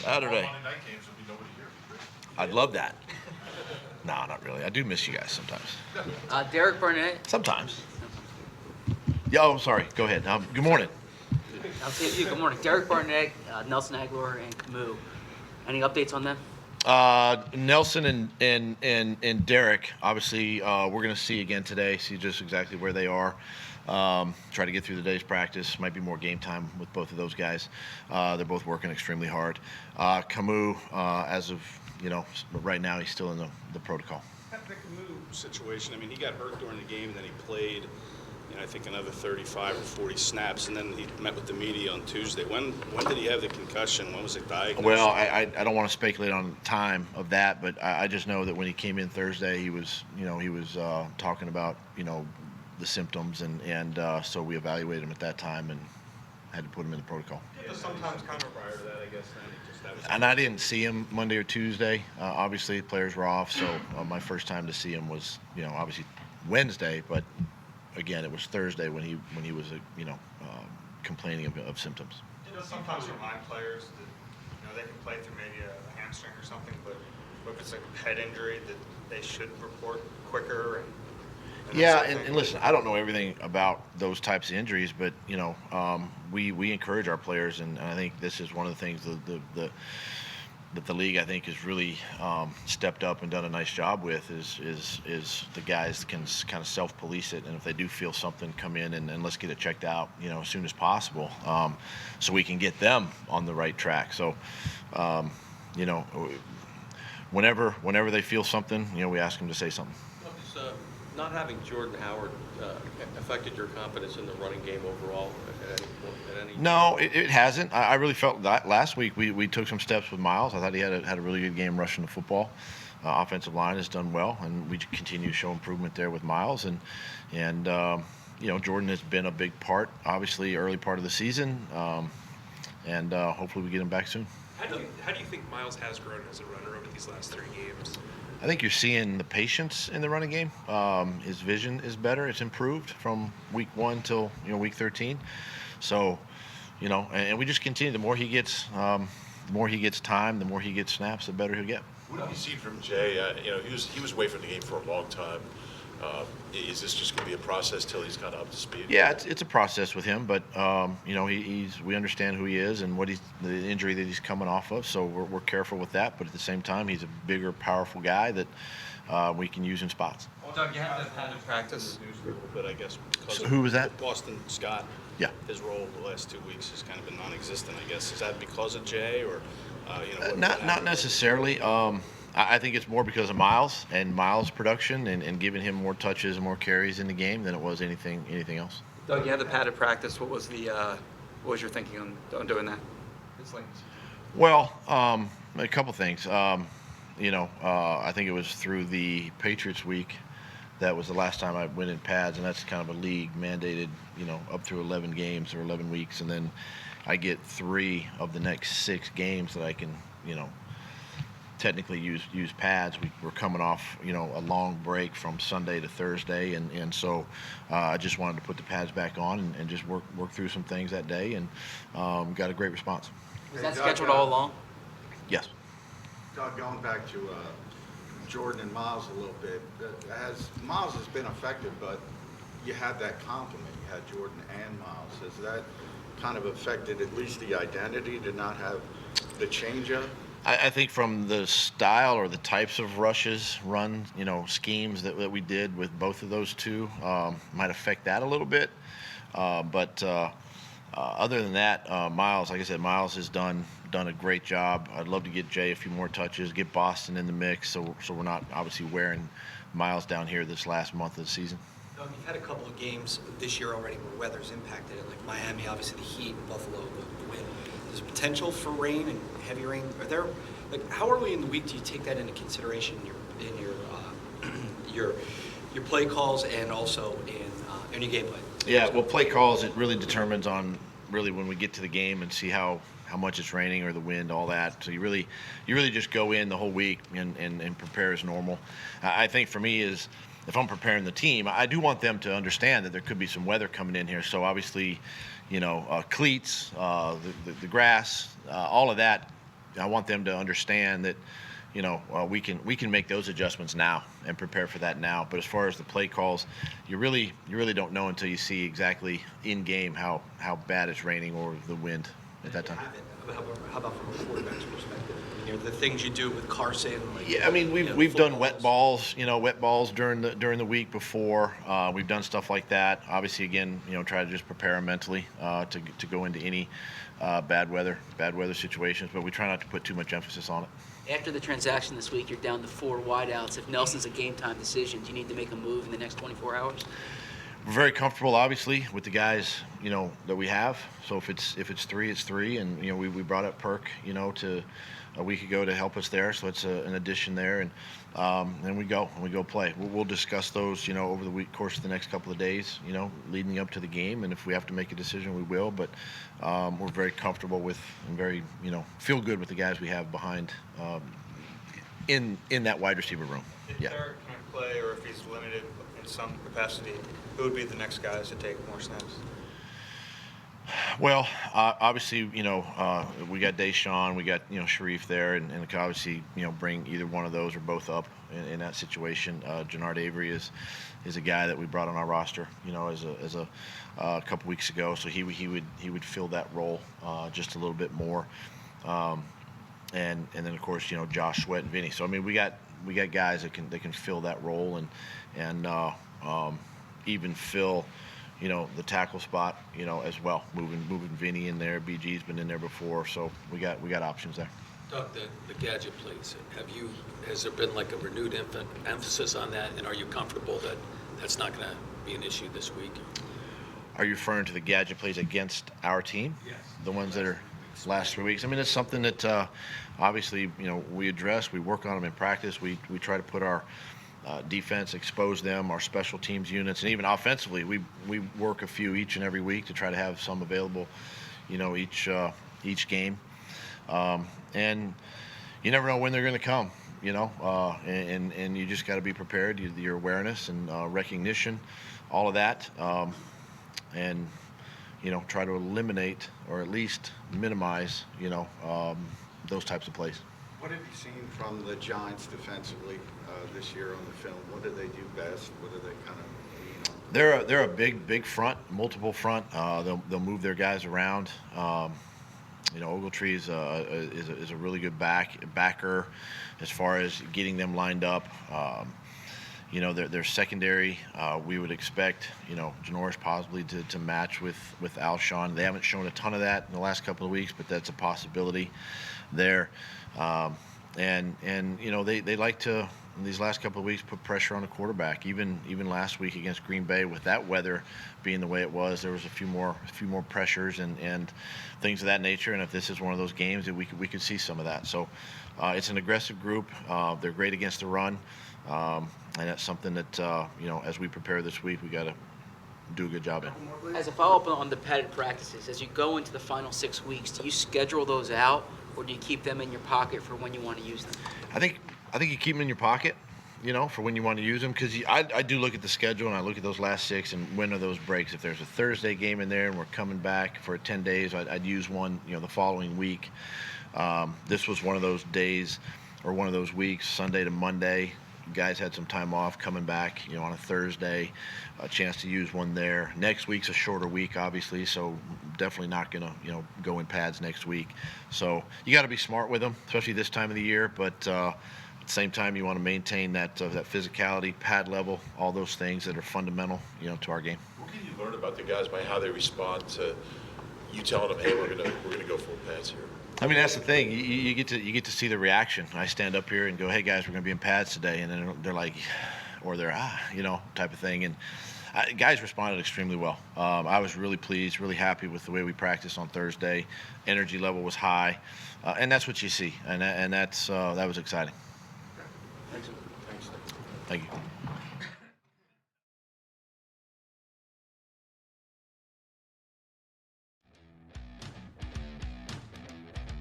Saturday. Monday night games will be nobody here. I'd love that. No, not really. I do miss you guys sometimes. Derek Barnett. Sometimes. Yeah, oh, I'm sorry. Go ahead. Good morning. I'll see you. Good morning. Derek Barnett, Nelson Aguilar, and Camus. Any updates on them? Nelson and Derek, obviously, we're going to see again today, see just exactly where they are. Try to get through the day's practice. Might be more game time with both of those guys. They're both working extremely hard. Camus, as of, right now, he's still in the protocol. The Camus situation, I mean, he got hurt during the game, and then he played, I think another 35 or 40 snaps, and then he met with the media on Tuesday. When did he have the concussion? When was it diagnosed? Well, I don't want to speculate on the time of that, but I just know that when he came in Thursday, he was talking about the symptoms, and so we evaluated him at that time and had to put him in the protocol. Yeah, sometimes kind of prior to that, I guess. And I didn't see him Monday or Tuesday. Obviously, the players were off, so my first time to see him was obviously Wednesday, but again, it was Thursday when he was complaining of symptoms. It does sometimes remind players that they can play through maybe a hamstring or something, but if it's like a head injury, that they should report quicker. Yeah, and listen, I don't know everything about those types of injuries, but we encourage our players, and I think this is one of the things that the league, I think, has really stepped up and done a nice job with is the guys can kind of self-police it, and if they do feel something, come in and let's get it checked out, as soon as possible, so we can get them on the right track. So, whenever they feel something, we ask them to say something. Not having Jordan Howard affected your confidence in the running game overall at any point? No, it hasn't. I really felt that last week we took some steps with Miles. I thought he had a really good game rushing the football. Offensive line has done well, and we continue to show improvement there with Miles. And Jordan has been a big part, obviously, early part of the season, and hopefully we get him back soon. How do you think Miles has grown as a runner over these last 3 games? I think you're seeing the patience in the running game. His vision is better. It's improved from week 1 till week 13. So, and we just continue. The more he gets time, the more he gets snaps, the better he'll get. What have you seen from Jay? He was away from the game for a long time. Is this just going to be a process till he's kind of up to speed? Yeah, it's a process with him, but we understand who he is and the injury that he's coming off of, so we're careful with that. But at the same time, he's a bigger, powerful guy that we can use in spots. Doug, you have to practice. A little bit, I guess. So who was that? Boston Scott. Yeah. His role the last 2 weeks has kind of been non-existent, I guess. Is that because of Jay, or Not necessarily. I think it's more because of Miles and Miles' production and giving him more touches and more carries in the game than it was anything else. Doug, you had the padded practice. What was your thinking on doing that? Well, a couple things. I think it was through the Patriots week. That was the last time I went in pads, and that's kind of a league mandated, up through 11 games or 11 weeks, and then I get 3 of the next 6 games that I can, technically use pads. We're coming off, a long break from Sunday to Thursday, and so I just wanted to put the pads back on and just work through some things that day, and got a great response. Was that scheduled all along? Yes. Doug, going back to Jordan and Miles a little bit, Miles has been effective, but you had that compliment. You had Jordan and Miles. Has that kind of affected at least the identity to not have the changeup? I think from the style or the types of schemes that we did with both of those two might affect that a little bit. But other than that, Miles, like I said, Miles has done a great job. I'd love to get Jay a few more touches, get Boston in the mix, so we're not obviously wearing Miles down here this last month of the season. Doug, you've had a couple of games this year already where weather's impacted it, like Miami, obviously the heat, and Buffalo, the wind. There's potential for rain and heavy rain. Are there, how early in the week do you take that into consideration in your play calls and also in your game plan? Yeah, well, play calls, it really determines on when we get to the game and see how much it's raining or the wind, all that. So you really just go in the whole week and prepare as normal. I think for me is, if I'm preparing the team, I do want them to understand that there could be some weather coming in here. So obviously, cleats, the grass, all of that I want them to understand that, we can make those adjustments now and prepare for that now. But as far as the play calls, you really don't know until you see exactly in game how bad it's raining or the wind at that time. How about from a quarterback's perspective? I mean, the things you do with Carson. Like, Yeah, I mean we've done wet balls during the week before. We've done stuff like that. Obviously, again, try to just prepare them mentally to go into any bad weather situations. But we try not to put too much emphasis on it. After the transaction this week, you're down to 4 wideouts. If Nelson's a game-time decision, do you need to make a move in the next 24 hours? We're very comfortable, obviously, with the guys, that we have. So if it's 3, it's 3, and we brought up Perk, to a week ago to help us there. So it's an addition there, and then we go play. We'll discuss those, over the course of the next couple of days, leading up to the game. And if we have to make a decision, we will. But we're very comfortable with and very, feel good with the guys we have behind in that wide receiver room. If Derek can't play or if he's limited in some capacity, who would be the next guys to take more snaps? Well, obviously, we got Deshaun, we got, Sharif there, and can obviously, bring either one of those or both up in that situation. Jannard Avery is a guy that we brought on our roster, as a couple weeks ago, so he would fill that role just a little bit more, and then of course, Josh Sweat and Vinny. So I mean, we got guys that can fill that role and even fill the tackle spot, as well. Moving Vinny in there. BG's been in there before, so we got options there. Doug, the gadget plays. Has there been like a renewed emphasis on that, and are you comfortable that that's not going to be an issue this week? Are you referring to the gadget plays against our team? Yes. The ones that are last 3 weeks. I mean, it's something that obviously we address. We work on them in practice. We try to put our defense, expose them, our special teams units, and even offensively, we work a few each and every week to try to have some available, each game. And you never know when they're going to come, and you just got to be prepared. Your awareness and recognition, all of that, and try to eliminate or at least minimize, those types of plays. What have you seen from the Giants defensively this year on the film? What do they do best? What do they kind of? They're a big front, multiple front. They'll move their guys around. Ogletree is a really good backer as far as getting them lined up. Their secondary, we would expect, Janoris possibly to match with Alshon. They haven't shown a ton of that in the last couple of weeks, but that's a possibility there. And they like to, in these last couple of weeks, put pressure on the quarterback. Even last week against Green Bay, with that weather being the way it was, there was a few more pressures and things of that nature. And if this is one of those games, that we could see some of that. So it's an aggressive group. They're great against the run. And that's something that, as we prepare this week, we got to do a good job in. As a follow-up on the padded practices, as you go into the final 6 weeks, do you schedule those out, or do you keep them in your pocket for when you want to use them? I think you keep them in your pocket, for when you want to use them, because I do look at the schedule and I look at those last 6 and when are those breaks. If there's a Thursday game in there and we're coming back for 10 days, I'd use one, the following week. This was one of those days or one of those weeks, Sunday to Monday. Guys had some time off coming back, on a Thursday, a chance to use one there. Next week's a shorter week, obviously, so definitely not going to, go in pads next week. So you got to be smart with them, especially this time of the year. But at the same time, you want to maintain that physicality, pad level, all those things that are fundamental, to our game. What can you learn about the guys by how they respond to you telling them, hey, we're gonna go full pads here? I mean, that's the thing. You get to see the reaction. I stand up here and go, "Hey guys, we're going to be in pads today," and then they're like, or they're type of thing. And guys responded extremely well. I was really pleased, really happy with the way we practiced on Thursday. Energy level was high, and that's what you see, and that was exciting. Thanks. Thank you.